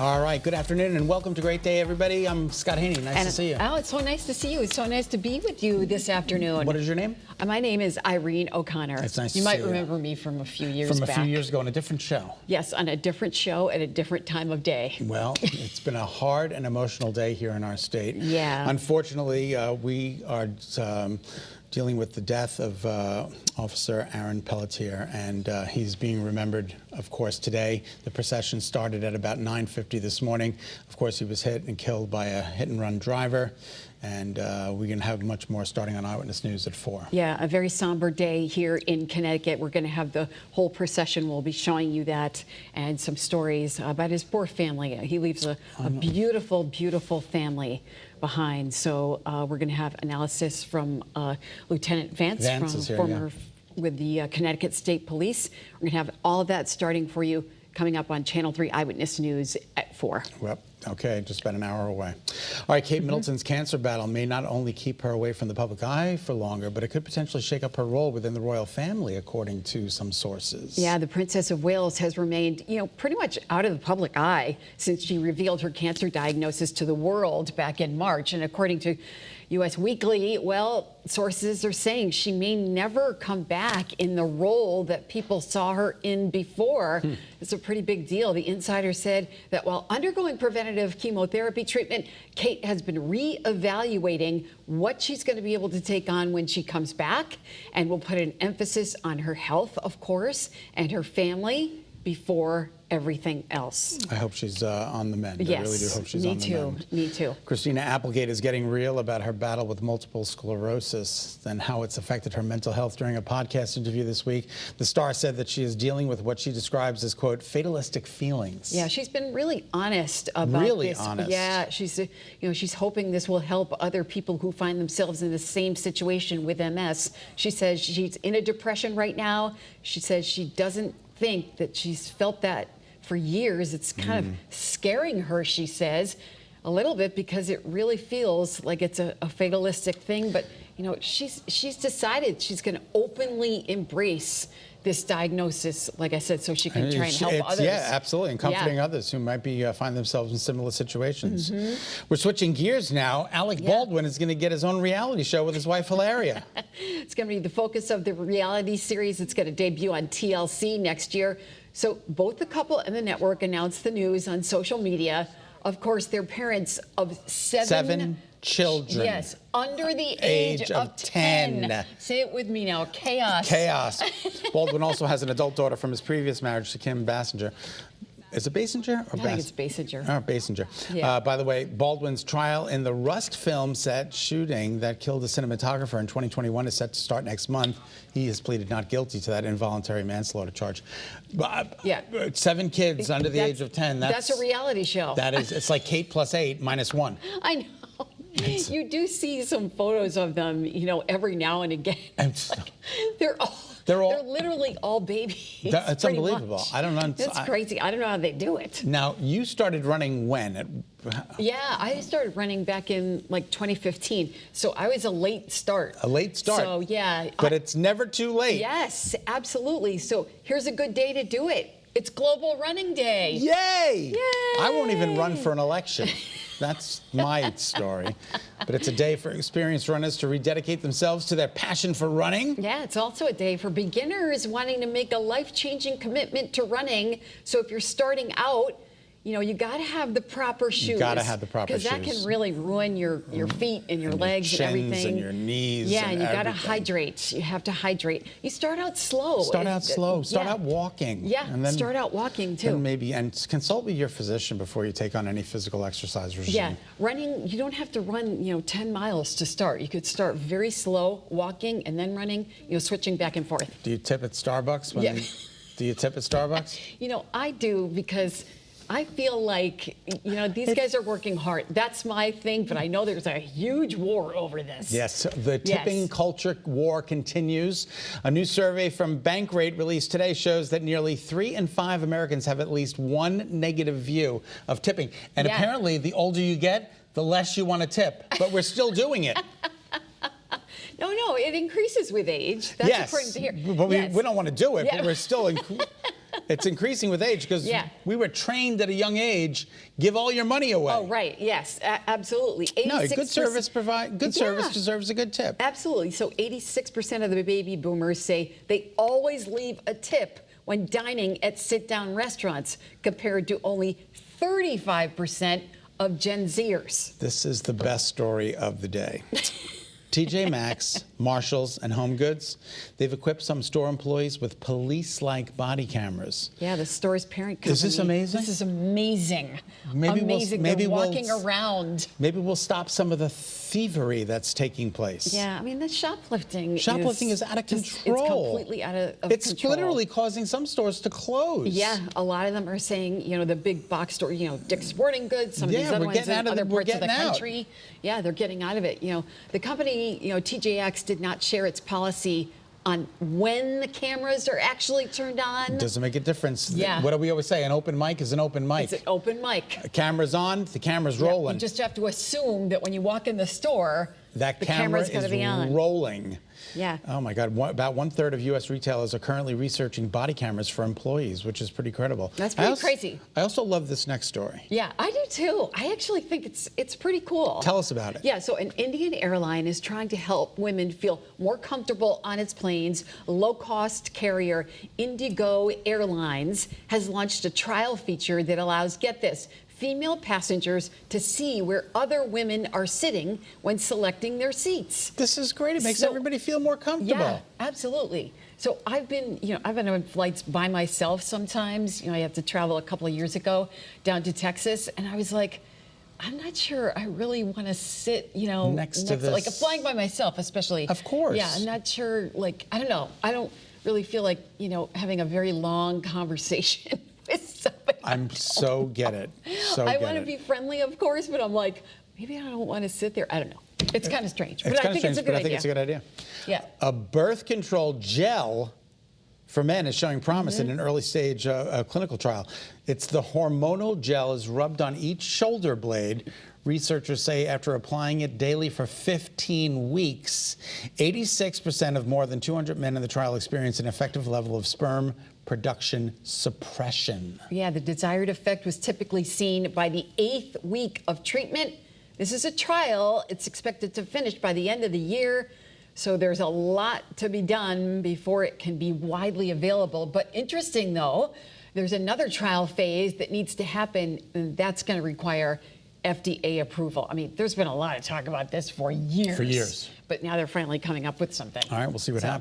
All right, good afternoon and welcome to Great Day, everybody. I'm Scott Haney. Nice to see you. Oh, it's so nice to see you. It's so nice to be with you this afternoon. What is your name? My name is Irene O'Connor. It's nice to You see might you. remember me from a few years back. From a few years ago on a different show. Yes, on a different show at a different time of day. Well, it's been a hard and emotional day here in our state. Yeah. Unfortunately, we are dealing with the death of Officer Aaron Pelletier, and he's being remembered, of course, today. The procession started at about 9:50 this morning. Of course, he was hit and killed by a hit-and-run driver, and we're going to have much more starting on Eyewitness News at 4. Yeah, a very somber day here in Connecticut. We're going to have the whole procession. We'll be showing you that and some stories about his poor family. He leaves a beautiful, beautiful family behind. So we're going to have analysis from Lieutenant Vance from is here, former with the Connecticut State Police. We're going to have all of that starting for you coming up on Channel 3 Eyewitness News at 4. Well, okay, just about an hour away. All right, Kate Middleton's cancer battle may not only keep her away from the public eye for longer, but it could potentially shake up her role within the royal family, according to some sources. Yeah, the Princess of Wales has remained, pretty much out of the public eye since she revealed her cancer diagnosis to the world back in March. And according to U.S. Weekly, well, sources are saying she may never come back in the role that people saw her in before. It's a pretty big deal. The insider said that while undergoing preventative chemotherapy treatment, Kate has been re-evaluating what she's going to be able to take on when she comes back, and will put an emphasis on her health, of course, and her family before everything else. I hope she's on the mend. Yes, I really do hope she's on the mend. Me too. Christina Applegate is getting real about her battle with multiple sclerosis and how it's affected her mental health during a podcast interview this week. The star said that she is dealing with what she describes as, quote, fatalistic feelings. Yeah, she's been really honest about really this. Honest. Yeah, she's hoping this will help other people who find themselves in the same situation with MS. She says she's in a depression right now. She says she doesn't think that she's felt that for years. It's kind of scaring her, she says, a little bit, because it really feels like it's a fatalistic thing. But she's decided she's going to openly embrace this diagnosis, like I said, so she can try and help others. Yeah, absolutely, and comforting others who might be find themselves in similar situations. We're switching gears now. Alec Baldwin is going to get his own reality show with his wife, Hilaria. It's going to be the focus of the reality series. It's going to debut on TLC next year. So both the couple and the network announced the news on social media. Of course, they're parents of seven children. Yes, under the age of 10. Say it with me now, chaos. Chaos. Baldwin also has an adult daughter from his previous marriage to Kim Basinger. Is it Basinger or I think it's Basinger. Oh, Basinger. Yeah. By the way, Baldwin's trial in the Rust film set shooting that killed a cinematographer in 2021 is set to start next month. He has pleaded not guilty to that involuntary manslaughter charge. 7 kids under the age of 10. That's a reality show. That is. It's like Kate plus 8 minus 1. I know. You do see some photos of them, every now and again. They're literally all babies. It's unbelievable. Much. I don't know. It's crazy. I don't know how they do it. Now, you started running when? Yeah, I started running back in like 2015. So I was a late start. A late start. So yeah. But it's never too late. Yes, absolutely. So here's a good day to do it. It's Global Running Day. Yay! Yay! I won't even run for an election. That's my story. But it's a day for experienced runners to rededicate themselves to their passion for running. Yeah, it's also a day for beginners wanting to make a life-changing commitment to running. So if you're starting out, you got to have the proper shoes. You got to have the proper shoes. Because that can really ruin your feet and your legs and everything. And your knees. Yeah, and you got to everything. hydrate. You have to hydrate. You start out slow. Start out slow. Start out walking. Yeah, and then, start out walking too. And consult with your physician before you take on any physical exercise regime. Yeah, running, you don't have to run, 10 miles to start. You could start very slow, walking, and then running, switching back and forth. Do you tip at Starbucks? Do you tip at Starbucks? I do, because I feel like, these guys are working hard. That's my thing, but I know there's a huge war over this. Yes, the tipping culture war continues. A new survey from Bankrate released today shows that nearly 3 in 5 Americans have at least one negative view of tipping. And apparently, the older you get, the less you want to tip. But we're still doing it. No, it increases with age. That's according to here. But we don't want to do it, but we're still It's increasing with age because we were trained at a young age, give all your money away. Oh, right. Yes, absolutely. No, good service service deserves a good tip. Absolutely. So 86% of the baby boomers say they always leave a tip when dining at sit-down restaurants, compared to only 35% of Gen Zers. This is the best story of the day. TJ Maxx, Marshalls, and Home Goods, they've equipped some store employees with police-like body cameras. Yeah, the store's parent company. Is this amazing? This is amazing. Maybe They're walking around. Maybe we'll stop some of the thievery that's taking place. Yeah, I mean, the shoplifting is out of control. It's completely out of control. It's literally causing some stores to close. Yeah, a lot of them are saying, the big box store, Dick's Sporting Goods, some of these other ones in other parts of the country. Yeah, they're getting out of it. The company, TJX, did not share its policy on when the cameras are actually turned on. Doesn't make a difference. Yeah. What do we always say? An open mic is an open mic. It's an open mic. A camera's on, the camera's rolling. You just have to assume that when you walk in the store, that the camera's going to be on. Rolling. Yeah. Oh my God. About 1/3 of U.S. retailers are currently researching body cameras for employees, which is pretty credible. That's pretty crazy. I also love this next story. Yeah, I do too. I actually think it's pretty cool. Tell us about it. Yeah, so an Indian airline is trying to help women feel more comfortable on its planes. Low-cost carrier Indigo Airlines has launched a trial feature that allows, get this, female passengers to see where other women are sitting when selecting their seats. This is great. It makes everybody feel more comfortable. Yeah, absolutely. So I've been on flights by myself sometimes. I had to travel a couple of years ago down to Texas, and I was like, I'm not sure I really want to sit, next to this. Like flying by myself, especially. Of course. Yeah, I'm not sure. I don't know. I don't really feel like having a very long conversation with somebody. So get it. I want to be friendly, of course, but I'm like, maybe I don't want to sit there. I don't know. It's kind of strange. But I think it's a good idea. I think it's a good idea. Yeah. A birth control gel for men is showing promise in an early stage clinical trial. It's the hormonal gel is rubbed on each shoulder blade. Researchers say after applying it daily for 15 weeks, 86% of more than 200 men in the trial experienced an effective level of sperm production suppression. Yeah, the desired effect was typically seen by the 8th week of treatment. This is a trial. It's expected to finish by the end of the year. So there's a lot to be done before it can be widely available. But interesting, though, there's another trial phase that needs to happen, and that's going to require FDA approval. I mean, there's been a lot of talk about this for years. For years. But now they're finally coming up with something. All right, we'll see what happens.